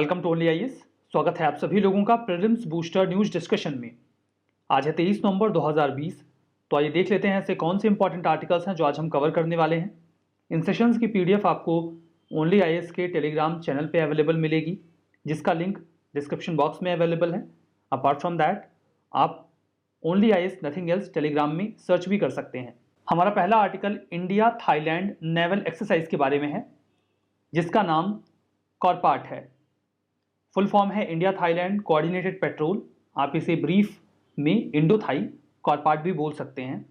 Welcome to only IAS. स्वागत है आप सभी लोगों का प्रीलिम्स बूस्टर न्यूज डिस्कशन में। आज है 23 नवंबर 2020। तो आइए देख लेते हैं ऐसे कौन से इंपॉर्टेंट आर्टिकल्स हैं जो आज हम कवर करने वाले हैं। इन सेशंस की पीडीएफ आपको ओनली आईएएस के टेलीग्राम चैनल पे अवेलेबल मिलेगी, जिसका लिंक डिस्क्रिप्शन बॉक्स में अवेलेबल है। अपार्ट फ्रॉम दैट आप only IAS nothing else Telegram में सर्च भी कर सकते हैं। हमारा पहला article India Thailand naval exercise के बारे में है, जिसका नाम कॉरपाट है। फुल फॉर्म है इंडिया थाईलैंड कोऑर्डिनेटेड पेट्रोल। आप इसे ब्रीफ में इंडो थाई कॉरपाट भी बोल सकते हैं।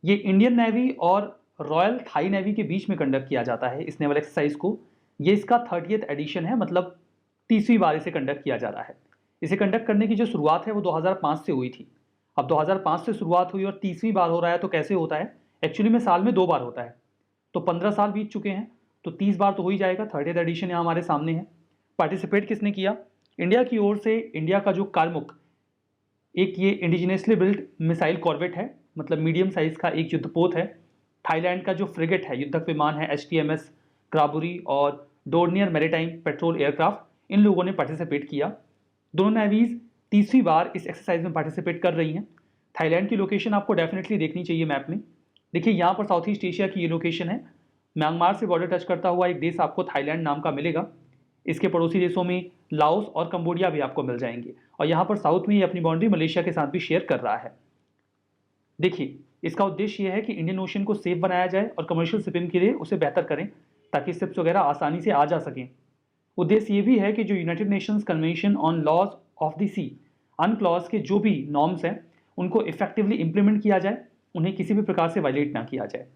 ये इंडियन नेवी और रॉयल थाई नेवी के बीच में कंडक्ट किया जाता है इस नेवल एक्सरसाइज को। ये इसका 30th एडिशन है, मतलब 30वीं बार इसे कंडक्ट किया जा रहा है। इसे कंडक्ट करने की जो शुरुआत है वो 2005 से हुई थी। अब 2005 से शुरुआत हुई और 30वीं बार हो रहा है, तो कैसे होता है? एक्चुअली में साल में 2 बार होता है, तो 15 साल बीत चुके हैं, तो 30 बार तो हो ही जाएगा। 30th एडिशन यहाँ हमारे सामने है। पार्टिसिपेट किसने किया? इंडिया की ओर से इंडिया का जो कारमुक, एक ये इंडिजिनियसली बिल्ट मिसाइल कॉर्वेट है, मतलब मीडियम साइज का एक युद्धपोत है। थाईलैंड का जो फ्रिगेट है, युद्धक विमान है, HTMS क्राबुरी और डोर्नियर मैरीटाइम पेट्रोल एयरक्राफ्ट, इन लोगों ने पार्टिसिपेट किया। दोनों नेवीज 30वीं बार इस एक्सरसाइज में पार्टिसिपेट कर रही हैं। थाईलैंड की लोकेशन आपको डेफिनेटली देखनी चाहिए मैप में। देखिए यहाँ पर साउथ ईस्ट एशिया की ये लोकेशन है। म्यांमार से बॉर्डर टच करता हुआ एक देश आपको थाईलैंड नाम का मिलेगा। इसके पड़ोसी देशों में लाओस और कंबोडिया भी आपको मिल जाएंगे, और यहाँ पर साउथ में ये अपनी बाउंड्री मलेशिया के साथ भी शेयर कर रहा है। देखिए इसका उद्देश्य यह है कि इंडियन ओशन को सेफ बनाया जाए और कमर्शियल शिपिंग के लिए उसे बेहतर करें, ताकि शिप्स वगैरह आसानी से आ जा सकें। उद्देश्य ये भी है कि जो United Nations convention on laws of the sea UNCLOS के जो भी नॉर्म्स हैं उनको इफेक्टिवली इंप्लीमेंट किया जाए, उन्हें किसी भी प्रकार से वायलेट ना किया जाए।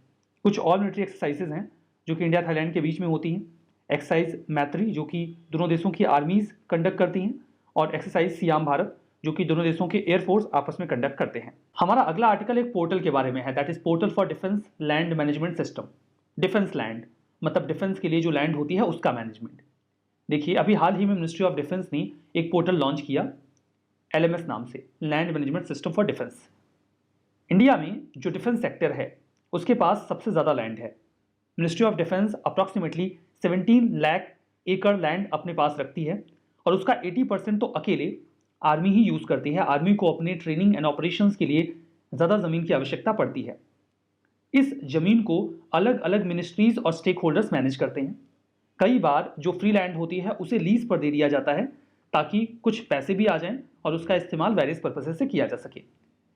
कुछ और मिलिट्री एक्सरसाइजेज हैं जो कि इंडिया थाईलैंड के बीच में होती हैं। एक्सरसाइज मैत्री, जो कि दोनों देशों की आर्मीज कंडक्ट करती हैं, और एक्सरसाइज सियाम भारत, जो कि दोनों देशों के एयरफोर्स आपस में कंडक्ट करते हैं। हमारा अगला आर्टिकल एक पोर्टल के बारे में है, that is portal for defence land management system. Defence land मतलब डिफेंस के लिए जो लैंड होती है उसका मैनेजमेंट। देखिए अभी हाल ही में मिनिस्ट्री ऑफ डिफेंस ने एक पोर्टल लॉन्च किया LMS नाम से, land management system for defence. India में जो डिफेंस सेक्टर है उसके पास सबसे ज़्यादा लैंड है। Ministry of defence approximately 17 lakh एकड़ लैंड अपने पास रखती है, और उसका 80% तो अकेले आर्मी ही यूज़ करती है। आर्मी को अपने ट्रेनिंग एंड ऑपरेशंस के लिए ज़्यादा ज़मीन की आवश्यकता पड़ती है। इस ज़मीन को अलग अलग मिनिस्ट्रीज और स्टेक होल्डर्स मैनेज करते हैं। कई बार जो फ्री लैंड होती है उसे लीज पर दे दिया जाता है, ताकि कुछ पैसे भी आ जाएं और उसका इस्तेमाल वेरियस पर्पसेस से किया जा सके।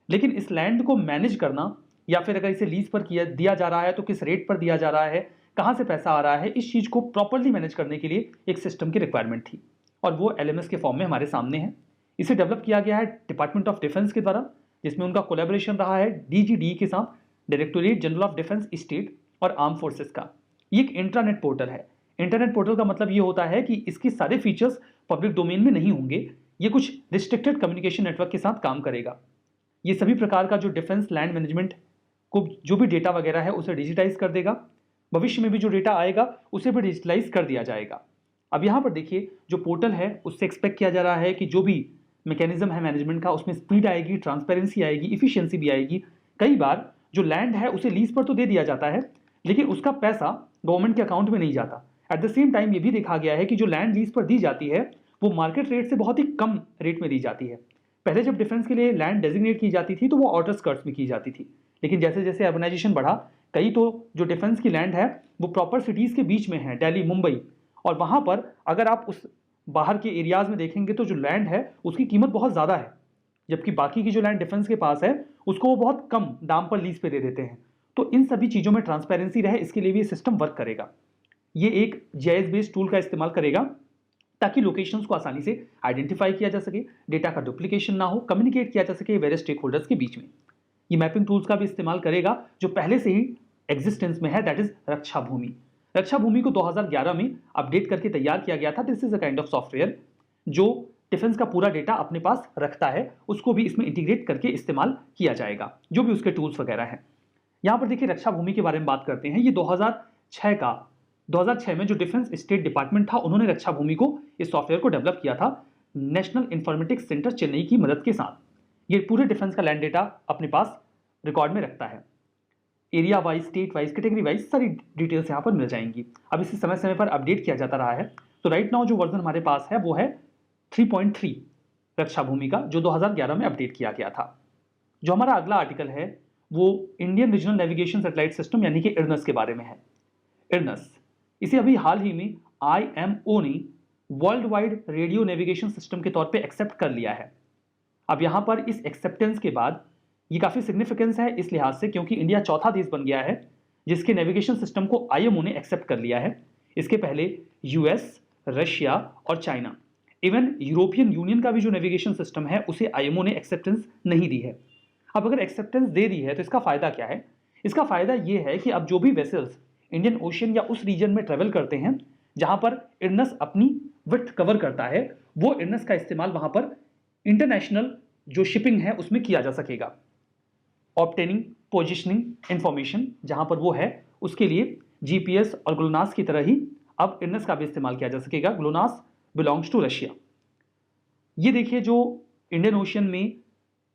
लेकिन इस लैंड को मैनेज करना, या फिर अगर इसे लीज पर दिया जा रहा है तो किस रेट पर दिया जा रहा है, कहाँ से पैसा आ रहा है, इस चीज़ को प्रॉपरली मैनेज करने के लिए एक सिस्टम की रिक्वायरमेंट थी, और वो LMS के फॉर्म में हमारे सामने है। इसे डेवलप किया गया है डिपार्टमेंट ऑफ डिफेंस के द्वारा, जिसमें उनका कोलैबोरेशन रहा है DGD के साथ, directorate general of defence state और आर्म फोर्सेस का। ये एक इंटरनेट पोर्टल है। इंटरनेट पोर्टल का मतलब ये होता है कि इसके सारे फीचर्स पब्लिक डोमेन में नहीं होंगे। ये कुछ रिस्ट्रिक्टेड कम्युनिकेशन नेटवर्क के साथ काम करेगा। ये सभी प्रकार का जो डिफेंस लैंड मैनेजमेंट को जो भी डेटा वगैरह है उसे डिजिटाइज कर देगा। भविष्य में भी जो डेटा आएगा उसे भी डिजिटलाइज कर दिया जाएगा। अब यहाँ पर देखिए जो पोर्टल है उससे एक्सपेक्ट किया जा रहा है कि जो भी मैकेनिज्म है मैनेजमेंट का उसमें स्पीड आएगी, ट्रांसपेरेंसी आएगी, इफिशियंसी भी आएगी। कई बार जो लैंड है उसे लीज पर तो दे दिया जाता है, लेकिन उसका पैसा गवर्नमेंट के अकाउंट में नहीं जाता। एट द सेम टाइम ये भी देखा गया है कि जो लैंड लीज पर दी जाती है वो मार्केट रेट से बहुत ही कम रेट में दी जाती है। पहले जब डिफेंस के लिए लैंड डेजिग्नेट की जाती थी तो वो आउटर स्कर्ट्स में की जाती थी, लेकिन जैसे जैसे अर्बनाइजेशन बढ़ा, कई तो जो डिफेंस की लैंड है वो प्रॉपर सिटीज़ के बीच में है, दिल्ली, मुंबई, और वहाँ पर अगर आप उस बाहर के एरियाज़ में देखेंगे तो जो लैंड है उसकी कीमत बहुत ज़्यादा है, जबकि बाकी की जो लैंड डिफेंस के पास है उसको वो बहुत कम दाम पर लीज पे दे देते हैं। तो इन सभी चीज़ों में ट्रांसपेरेंसी रहे, इसके लिए भी ये सिस्टम वर्क करेगा। ये एक GIS बेस्ड टूल का इस्तेमाल करेगा ताकि लोकेशंस को आसानी से आइडेंटिफाई किया जा सके, डेटा का डुप्लीकेशन ना हो, कम्युनिकेट किया जा सके वेरियस स्टेक होल्डर्स के बीच में। ये मैपिंग टूल्स का भी इस्तेमाल करेगा जो पहले से ही एग्जिस्टेंस में है, दैट इज रक्षा भूमि। रक्षा भूमि को 2011 में अपडेट करके तैयार किया गया था। This is a kind of software जो डिफेंस का पूरा डेटा अपने पास रखता है, उसको भी इसमें इंटीग्रेट करके इस्तेमाल किया जाएगा, जो भी उसके टूल्स वगैरह हैं। यहाँ पर देखिए रक्षा भूमि के बारे में बात करते हैं। ये 2006 में जो डिफेंस स्टेट डिपार्टमेंट था उन्होंने रक्षा भूमि को, इस सॉफ्टवेयर को डेवलप किया था नेशनल इंफॉर्मेटिक्स सेंटर चेन्नई की मदद के साथ। ये पूरे डिफेंस का लैंड डेटा अपने पास रिकॉर्ड में रखता है। Area wise, state wise, category wise सारी डिटेल्स यहाँ पर मिल जाएंगी। अब इसे समय समय पर अपडेट किया जाता रहा है। तो राइट नाउ जो वर्जन हमारे पास है वो है 3.3 रक्षा भूमि का, जो 2011 में अपडेट किया गया था। जो हमारा अगला आर्टिकल है वो Indian regional navigation satellite system यानी कि इरनस के बारे में है। इरनस, इसे अभी हाल ही में IMO ने world wide radio navigation system के तौर पे एक्सेप्ट कर लिया है। अब यहां पर इस एक्सेप्टेंस के बाद ये काफी सिग्निफिकेंस है इस लिहाज से क्योंकि इंडिया चौथा देश बन गया है जिसके नेविगेशन सिस्टम को IMO ने एक्सेप्ट कर लिया है। इसके पहले US, रशिया और चाइना, इवन यूरोपियन यूनियन का भी जो नेविगेशन सिस्टम है उसे IMO ने एक्सेप्टेंस नहीं दी है। अब अगर एक्सेप्टेंस दे दी है तो इसका फायदा क्या है? इसका फायदा यह है कि अब जो भी वेसल्स इंडियन ओशियन या उस रीजन में ट्रेवल करते हैं जहां पर इरनस अपनी विड्थ कवर करता है, वो इरनस का इस्तेमाल वहां पर इंटरनेशनल जो शिपिंग है उसमें किया जा सकेगा। ऑब्टेनिंग पोजिशनिंग इंफॉर्मेशन जहां पर वो है उसके लिए GPS और ग्लोनास की तरह ही अब इरनस का भी इस्तेमाल किया जा सकेगा। GLONASS belongs to Russia. ये देखिए जो इंडियन ओशियन में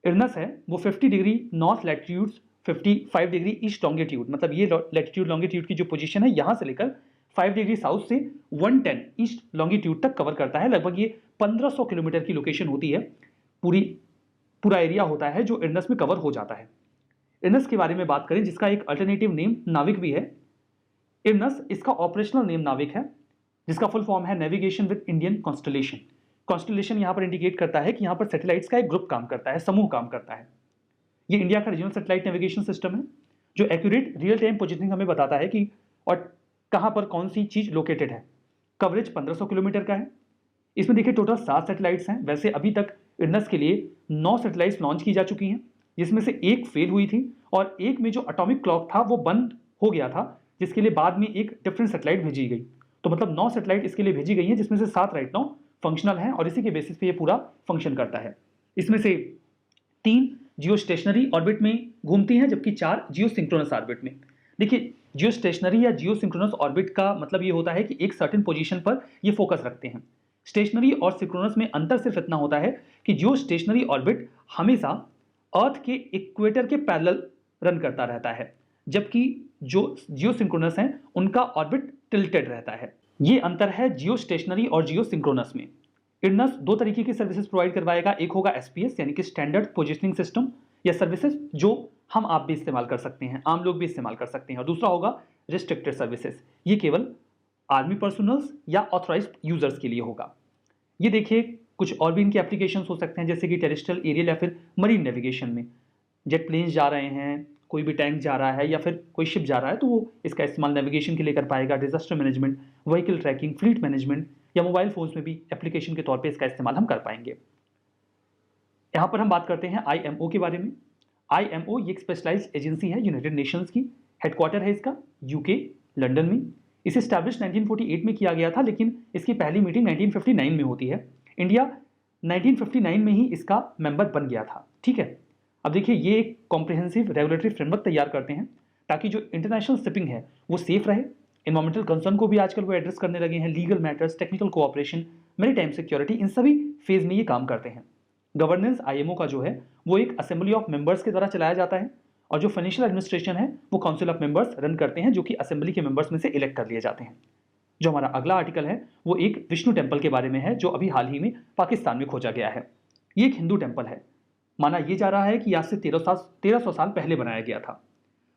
इरनस है वो 50 degree north latitudes 55 degree east longitude, मतलब ये लैटिट्यूड लॉन्गिट्यूड की जो पोजीशन है यहां से लेकर 5 डिग्री साउथ से 110 ईस्ट लॉन्गिट्यूड तक कवर करता है। लगभग ये 1500 किलोमीटर की लोकेशन होती है, पूरा एरिया होता है जो इरनस में कवर हो जाता है। इरनस के बारे में बात करें जिसका एक अल्टरनेटिव नेम नाविक भी है। इरनस इसका ऑपरेशनल नेम नाविक है जिसका फुल फॉर्म है navigation with Indian constellation. Constellation यहां पर इंडिकेट करता है कि यहां पर सैटेलाइट्स का एक ग्रुप काम करता है, समूह काम करता है। ये इंडिया का रीजनल सैटेलाइट नेविगेशन सिस्टम है जो एक्यूरेट रियल टाइम पोजीशनिंग हमें बताता है कि और कहां पर कौन सी चीज लोकेटेड है। कवरेज 1500 किलोमीटर का है। इसमें देखिए टोटल 7 सैटेलाइट्स हैं। वैसे अभी तक इरनस के लिए 9 सैटेलाइट्स लॉन्च की जा चुकी हैं जिसमें से एक फेल हुई थी और एक में जो एटॉमिक क्लॉक था वो बंद हो गया था जिसके लिए बाद में एक डिफरेंट सैटेलाइट भेजी गई। तो मतलब 9 सैटेलाइट इसके लिए भेजी गई हैं जिसमें से 7 राइट नाउ फंक्शनल हैं और इसी के बेसिस पे ये पूरा फंक्शन करता है। इसमें से 3 जियो स्टेशनरी ऑर्बिट में घूमती हैं जबकि 4 जियो सिंक्रोनस ऑर्बिट में। देखिए जियो स्टेशनरी या जियो सिंक्रोनस ऑर्बिट का मतलब ये होता है कि एक सर्टेन पोजीशन पर ये फोकस रखते हैं। स्टेशनरी और सिंक्रोनस में अंतर सिर्फ इतना होता है कि जियो स्टेशनरी ऑर्बिट हमेशा अर्थ के इक्वेटर के पैरेलल रन करता रहता है जबकि जो जियो सिंक्रोनस हैं उनका ऑर्बिट टिल्टेड रहता है। ये अंतर है जियो स्टेशनरी और जियो सिंक्रोनस में। इरनस 2 तरीके की सर्विसेज प्रोवाइड करवाएगा। एक होगा SPS यानी कि स्टैंडर्ड पोजिशनिंग सिस्टम या सर्विसेज जो हम आप भी इस्तेमाल कर सकते हैं, आम लोग भी इस्तेमाल कर सकते हैं, और दूसरा होगा रिस्ट्रिक्टेड सर्विसेज। ये केवल आर्मी पर्सनल्स या ऑथराइज्ड यूजर्स के लिए होगा। ये देखिए कुछ और भी इनके एप्लीकेशंस हो सकते हैं जैसे कि टेरेस्ट्रियल एरियल या फिर मरीन नेविगेशन में जेट प्लेन्स जा रहे हैं, कोई भी टैंक जा रहा है या फिर कोई शिप जा रहा है तो वो इसका इस्तेमाल नेविगेशन के लिए कर पाएगा। Disaster management, vehicle tracking, fleet management या मोबाइल फोन्स में भी एप्लीकेशन के तौर पे इसका इस्तेमाल हम कर पाएंगे। यहाँ पर हम बात करते हैं IMO के बारे में। IMO ये एक स्पेशलाइज्ड एजेंसी है यूनाइटेड नेशंस की। हेडक्वार्टर है इसका UK लंदन में। इसे स्टैब्लिश 1948 में किया गया था लेकिन इसकी पहली मीटिंग 1959 में होती है। इंडिया 1959 में ही इसका मेंबर बन गया था। ठीक है, अब देखिए ये एक कॉम्प्रिहेंसिव रेगुलेटरी फ्रेमवर्क तैयार करते हैं ताकि जो इंटरनेशनल शिपिंग है वो सेफ रहे। इन्वायरमेंटल कंसर्न को भी आजकल वो एड्रेस करने लगे हैं। Legal matters, technical cooperation, maritime security, इन सभी फेज में ये काम करते हैं। गवर्नेंस IMO का जो है वो एक असेंबली ऑफ मेंबर्स के द्वारा चलाया जाता है और जो फाइनेंशियल एडमिनिस्ट्रेशन है वो काउंसिल ऑफ मेंबर्स रन करते हैं जो कि असेंबली के मेंबर्स में से इलेक्ट कर लिए जाते हैं। जो हमारा अगला आर्टिकल है वो एक विष्णु टेम्पल के बारे में है जो अभी हाल ही में पाकिस्तान में खोजा गया है। ये एक हिंदू टेम्पल है। माना यह जा रहा है कि आज से 1300 साल पहले बनाया गया था।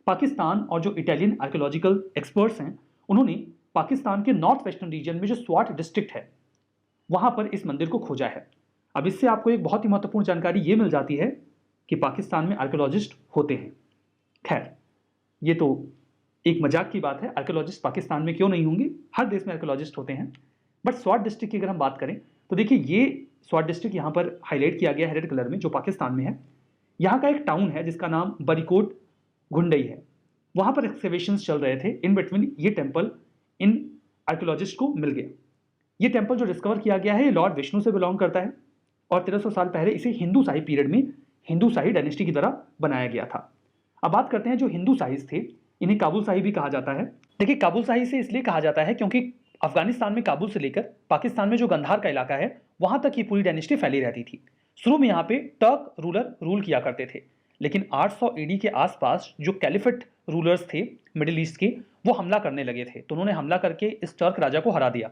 पाकिस्तान और जो इटालियन आर्कियोलॉजिकल एक्सपर्ट्स हैं उन्होंने पाकिस्तान के नॉर्थ वेस्टर्न रीजन में जो स्वाट डिस्ट्रिक्ट है वहां पर इस मंदिर को खोजा है। अब इससे आपको एक बहुत ही महत्वपूर्ण जानकारी ये मिल जाती है कि पाकिस्तान में आर्कियोलॉजिस्ट होते हैं। खैर ये तो एक मजाक की बात है, आर्कियोलॉजिस्ट पाकिस्तान में क्यों नहीं होंगे, हर देश में आर्कियोलॉजिस्ट होते हैं। बट स्वाट डिस्ट्रिक्ट की अगर हम बात करें तो देखिए ये स्वाट डिस्ट्रिक्ट यहाँ पर हाईलाइट किया गया है रेड कलर में जो पाकिस्तान में है। यहाँ का एक टाउन है जिसका नाम बरीकोट घुंडई है। वहाँ पर एक्सकेवेशंस चल रहे थे। इन बिटवीन ये टेम्पल इन आर्कियोलॉजिस्ट को मिल गया। ये टेम्पल जो डिस्कवर किया गया है ये लॉर्ड विष्णु से बिलोंग करता है और 1300 साल पहले इसे हिंदू शाही पीरियड में हिंदू शाही डायनेस्टी की तरह बनाया गया था। अब बात करते हैं जो हिंदू शाहीज थे, इन्हें काबुल शाही भी कहा जाता है। देखिए काबुल शाही से इसलिए कहा जाता है क्योंकि अफगानिस्तान में काबुल से लेकर पाकिस्तान में जो गंधार का इलाका है वहां तक ये पूरी डायनेस्टी फैली रहती थी। शुरू में यहाँ पे टर्क रूलर रूल किया करते थे लेकिन 800 AD के आसपास जो कैलिफेट रूलर्स थे मिडिल ईस्ट के वो हमला करने लगे थे तो उन्होंने हमला करके इस टर्क राजा को हरा दिया।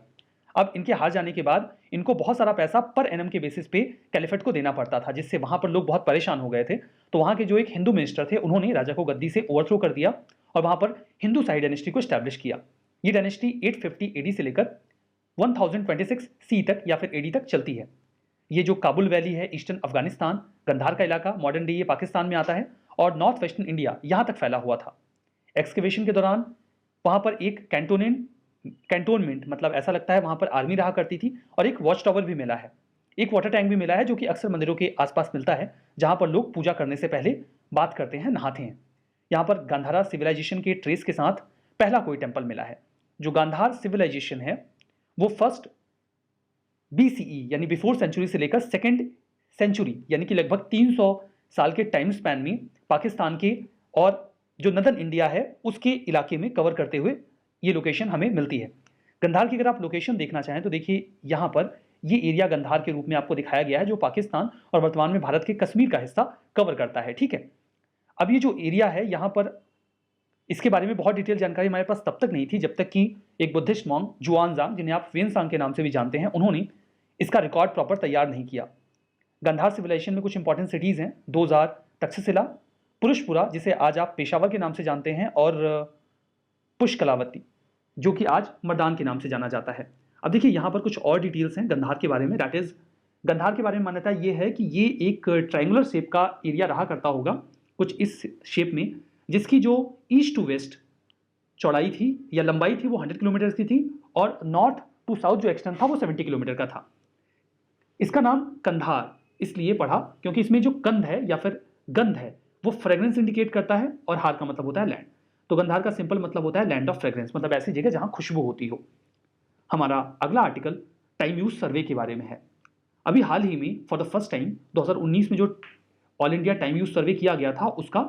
अब इनके हार जाने के बाद इनको बहुत सारा पैसा पर एनम के बेसिस पे कैलिफेट को देना पड़ता था, जिससे वहां पर लोग बहुत परेशान हो गए थे। तो वहां के जो एक हिंदू मिनिस्टर थे उन्होंने राजा को गद्दी से ओवरथ्रो कर दिया और वहां पर हिंदू शाही डायनेस्टी को स्टैब्लिश किया। ये डायनेस्टी 850 एडी से लेकर 1026 सी तक या फिर एडी तक चलती है। ये जो काबुल वैली है, ईस्टर्न अफगानिस्तान, गंधार का इलाका, मॉडर्न डे ये पाकिस्तान में आता है और नॉर्थ वेस्टर्न इंडिया यहां तक फैला हुआ था। एक्सकेवेशन के दौरान वहां पर एक कैंटोनमेंट मतलब ऐसा लगता है वहां पर आर्मी रहा करती थी, और एक वॉच टावर भी मिला है, एक वाटर टैंक भी मिला है जो कि अक्सर मंदिरों के आसपास मिलता है, जहां पर लोग पूजा करने से पहले बात करते हैं, नहाते हैं। यहाँ पर गांधारा सिविलाइजेशन के ट्रेस के साथ पहला कोई टेम्पल मिला है। जो गांधार सिविलाइजेशन है वो फर्स्ट BCE यानी बिफोर सेंचुरी से लेकर सेकेंड सेंचुरी यानी कि लगभग 300 साल के टाइम स्पैन में पाकिस्तान के और जो नदर्न इंडिया है उसके इलाके में कवर करते हुए ये लोकेशन हमें मिलती है। गंधार की अगर आप लोकेशन देखना चाहें तो देखिए यहाँ पर ये एरिया गंधार के रूप में आपको दिखाया गया है, जो पाकिस्तान और वर्तमान में भारत के कश्मीर का हिस्सा कवर करता है। ठीक है, अब ये जो एरिया है यहाँ पर इसके बारे में बहुत डिटेल जानकारी हमारे पास तब तक नहीं थी जब तक कि एक बुद्धिस्ट मॉन्क जुआनजांग, जिन्हें आप वेनसांग के नाम से भी जानते हैं, उन्होंने इसका रिकॉर्ड प्रॉपर तैयार नहीं किया। गंधार सिविलाइजेशन में कुछ इंपॉर्टेंट सिटीज़ हैं, 2000 तक्षशिला, पुरुषपुरा जिसे आज आप पेशावर के नाम से जानते हैं, और पुष्कलावती जो कि आज मर्दान के नाम से जाना जाता है। अब देखिए यहाँ पर कुछ और डिटेल्स हैं गंधार के बारे में। दैट इज गंधार के बारे में मान्यता ये है कि ये एक ट्रायंगुलर शेप का एरिया रहा करता होगा, कुछ इस शेप में, जिसकी जो ईस्ट टू वेस्ट चौड़ाई थी या लंबाई थी वो 100 किलोमीटर की थी, और नॉर्थ टू साउथ जो एक्सटेंड था वो 70 किलोमीटर का था। इसका नाम कंधार इसलिए पड़ा क्योंकि इसमें जो कंध है या फिर गंध है वो फ्रेग्रेंस इंडिकेट करता है, और हार का मतलब होता है लैंड। तो गंधार का सिंपल मतलब होता है लैंड ऑफ फ्रेग्रेंस, मतलब ऐसी जगह जहां खुशबू होती हो। हमारा अगला आर्टिकल टाइम यूज सर्वे के बारे में है। अभी हाल ही में फॉर द फर्स्ट टाइम 2019 में जो ऑल इंडिया टाइम यूज सर्वे किया गया था उसका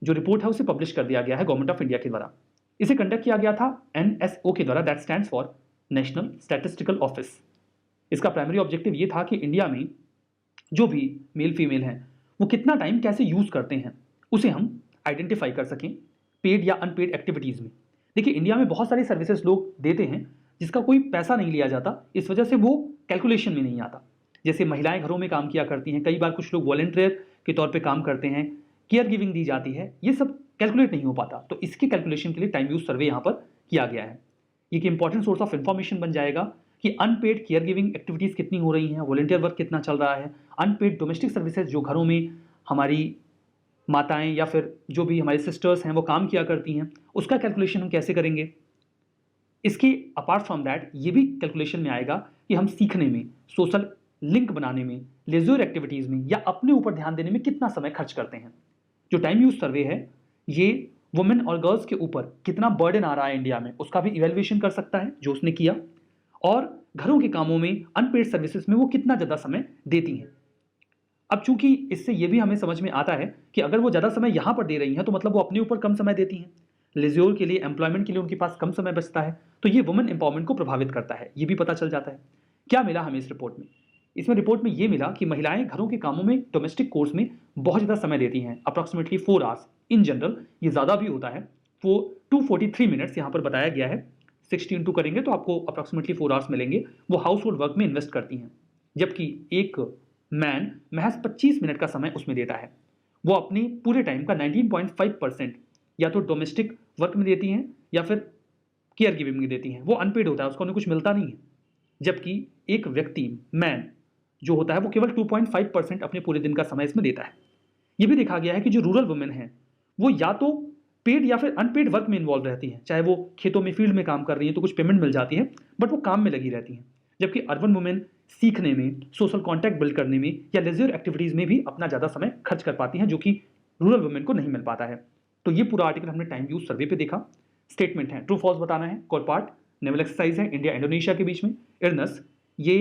जो रिपोर्ट है उसे पब्लिश कर दिया गया है गवर्नमेंट ऑफ इंडिया के द्वारा। इसे कंडक्ट किया गया था NSO के द्वारा, that stands for national statistical office. इसका प्राइमरी ऑब्जेक्टिव ये था कि इंडिया में जो भी मेल फीमेल हैं वो कितना टाइम कैसे यूज करते हैं उसे हम आइडेंटिफाई कर सकें पेड या अनपेड एक्टिविटीज़ में। देखिए इंडिया में बहुत सारी सर्विसेज लोग देते हैं जिसका कोई पैसा नहीं लिया जाता, इस वजह से वो कैलकुलेशन में नहीं आता। जैसे महिलाएं घरों में काम किया करती हैं, कई बार कुछ लोग वॉलंटियर के तौर पे काम करते हैं, केयर गिविंग दी जाती है, ये सब कैलकुलेट नहीं हो पाता। तो इसके कैलकुलेशन के लिए टाइम यूज सर्वे यहाँ पर किया गया है। ये एक इंपॉर्टेंट सोर्स ऑफ इन्फॉर्मेशन बन जाएगा कि अनपेड केयर गिविंग एक्टिविटीज़ कितनी हो रही हैं, वॉलंटियर वर्क कितना चल रहा है, अनपेड डोमेस्टिक सर्विसेज जो घरों में हमारी माताएं या फिर जो भी हमारी सिस्टर्स हैं वो काम किया करती हैं, उसका कैलकुलेशन हम कैसे करेंगे। इसके अपार्ट फ्रॉम दैट ये भी कैलकुलेशन में आएगा कि हम सीखने में, सोशल लिंक बनाने में, लेजर एक्टिविटीज़ में या अपने ऊपर ध्यान देने में कितना समय खर्च करते हैं। जो टाइम यूज सर्वे है ये वुमेन और गर्ल्स के ऊपर कितना बर्डन आ रहा है इंडिया में उसका भी इवेल्युएशन कर सकता है जो उसने किया, और घरों के कामों में, अनपेड सर्विसेज में वो कितना ज़्यादा समय देती हैं। अब चूंकि इससे ये भी हमें समझ में आता है कि अगर वो ज़्यादा समय यहाँ पर दे रही हैं तो मतलब वो अपने ऊपर कम समय देती हैं, लेज्योर के लिए, एम्प्लॉयमेंट के लिए उनके पास कम समय बचता है, तो ये वुमेन एम्पावरमेंट को प्रभावित करता है, ये भी पता चल जाता है। क्या मिला हमें इस रिपोर्ट में? इसमें रिपोर्ट में ये मिला कि महिलाएं घरों के कामों में, डोमेस्टिक कोर्स में बहुत ज़्यादा समय देती हैं, अप्रॉक्सीमेटली 4 आवर्स इन जनरल, ये ज़्यादा भी होता है। वो 243 मिनट्स यहाँ पर बताया गया है, 60 इंटू करेंगे तो आपको अप्रॉक्सीमेटली 4 आवर्स मिलेंगे, वो हाउस होल्ड वर्क में इन्वेस्ट करती हैं, जबकि एक मैन महज 25 मिनट का समय उसमें देता है। वो अपने पूरे टाइम का 19.5% या तो डोमेस्टिक वर्क में देती हैं या फिर केयर गिविंग में देती हैं। वो अनपेड होता है, उसको उन्हें कुछ मिलता नहीं है, जबकि एक व्यक्ति, मैन जो होता है वो केवल 2.5% अपने पूरे दिन का समय इसमें देता है। ये भी देखा गया है कि जो रूरल वुमेन हैं वो या तो पेड या फिर अनपेड वर्क में इन्वॉल्व रहती हैं, चाहे वो खेतों में, फील्ड में काम कर रही हैं तो कुछ पेमेंट मिल जाती है, बट वो काम में लगी रहती हैं, जबकि अर्बन वुमेन सीखने में, सोशल कॉन्टैक्ट बिल्ड करने में या लेजर एक्टिविटीज़ में भी अपना ज़्यादा समय खर्च कर पाती हैं, जो कि रूरल वुमेन को नहीं मिल पाता है। तो ये पूरा आर्टिकल हमने टाइम यूज सर्वे पे देखा। स्टेटमेंट है, ट्रू फॉल्स बताना है। कोरपाट नेवल एक्सरसाइज है इंडिया इंडोनेशिया के बीच में। इरनस ये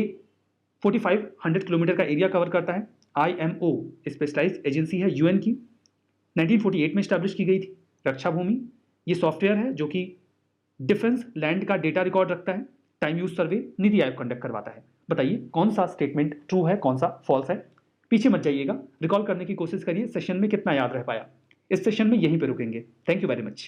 4500 किलोमीटर का एरिया कवर करता है। IMO स्पेशलाइज्ड एजेंसी है UN की, 1948 में स्टैब्लिश की गई थी। रक्षा भूमि ये सॉफ्टवेयर है जो कि डिफेंस लैंड का डेटा रिकॉर्ड रखता है। टाइम यूज सर्वे नीति आयोग कंडक्ट करवाता है। बताइए कौन सा स्टेटमेंट ट्रू है, कौन सा फॉल्स है। पीछे मत जाइएगा, रिकॉल करने की कोशिश करिए सेशन में कितना याद रह पाया। इस सेशन में यहीं पे रुकेंगे। Thank you very much.